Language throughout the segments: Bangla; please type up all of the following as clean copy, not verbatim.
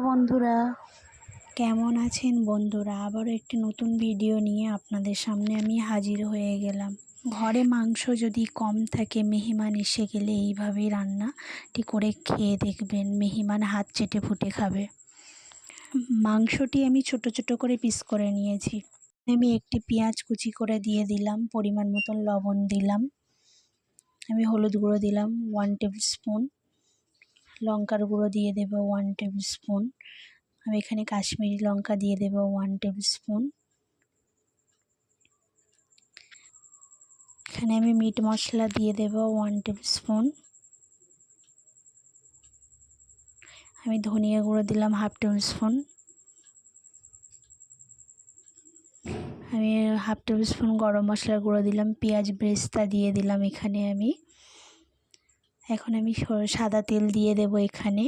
বন্ধুরা, কেমন আছেন বন্ধুরা? আবারও একটি নতুন ভিডিও নিয়ে আপনাদের সামনে আমি হাজির হয়ে গেলাম। ঘরে মাংস যদি কম থাকে, মেহমান এসে গেলে এইভাবেই রান্নাটি করে খেয়ে দেখবেন, মেহমান হাত চেটে ফুটে খাবে। মাংসটি আমি ছোট ছোট করে পিস করে নিয়েছি। আমি একটি পেঁয়াজ কুচি করে দিয়ে দিলাম, পরিমাণ মতন লবণ দিলাম, আমি হলুদ গুঁড়ো দিলাম 1 টেবিল স্পুন, লঙ্কার গুঁড়ো দিয়ে দেব 1 টেবিল স্পুন, আমি এখানে কাশ্মীরি লঙ্কা দিয়ে দেব 1 টেবিল স্পুন। এখানে আমি মিট মশলা দিয়ে দেব 1 টেবিল স্পুন। আমি ধনিয়া গুঁড়ো দিলাম 1/2 টেবিল স্পুন। আমি 1/2 টেবিল স্পুন গরম মশলার গুঁড়ো দিলাম। পেঁয়াজ বেরেস্তা দিয়ে দিলাম এখানে আমি। এখন আমি সাদা তেল দিয়ে দেব এখানে।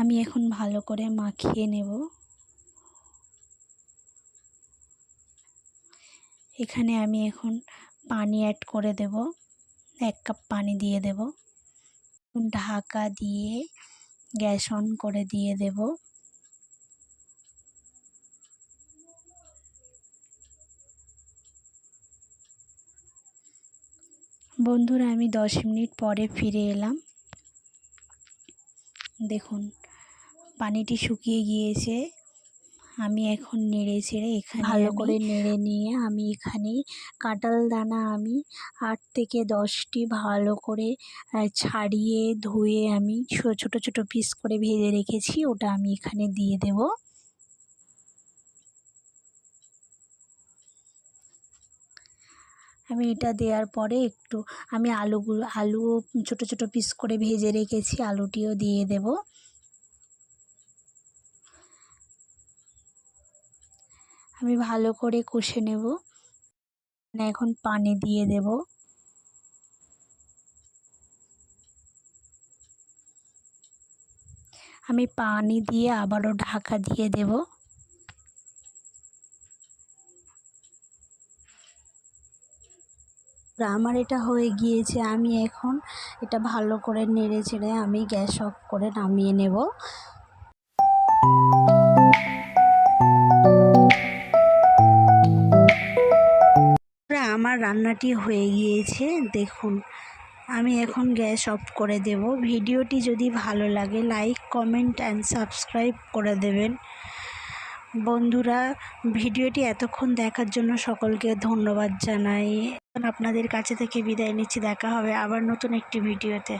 আমি এখন ভালো করে মাখিয়ে নেব। এখানে আমি এখন পানি অ্যাড করে দেব, 1 কাপ পানি দিয়ে দেব। ঢাকা দিয়ে গ্যাস অন করে দিয়ে দেব। বন্ধুরা, আমি 10 মিনিট পরে ফিরে এলাম। দেখুন পানিটি শুকিয়ে গিয়েছে। আমি এখন নেড়ে চেড়ে এখানে ভালো করে নেড়ে নিয়ে আমি এখানে কাঁঠাল দানা আমি 8 থেকে 10টি ভালো করে ছাড়িয়ে ধুয়ে আমি ছোট ছোট পিস করে ভেজে রেখেছি, ওটা আমি এখানে দিয়ে দেব। আমি এটা দেওয়ার পরে একটু আমি আলু ছোট ছোট পিস করে ভেজে রেখেছি, আলুটিও দিয়ে দেব। আমি ভালো করে কষে নেব। এখন পানি দিয়ে দেব। আমি পানি দিয়ে আবারও ঢাকা দিয়ে দেব। আমার এটা হয়ে গিয়েছে। আমি এখন এটা ভালো করে নেড়ে চেড়ে আমি গ্যাস অফ করে নামিয়ে নেব। আমার রান্নাটি হয়ে গিয়েছে, দেখুন। আমি এখন গ্যাস অফ করে দেব। ভিডিওটি যদি ভালো লাগে লাইক, কমেন্ট অ্যান্ড সাবস্ক্রাইব করে দেবেন। বন্ধুরা, ভিডিওটি এতক্ষণ দেখার জন্য সকলকে ধন্যবাদ জানাই। আপনাদের কাছে থেকে বিদায় নিচ্ছি। দেখা হবে আবার নতুন একটি ভিডিওতে।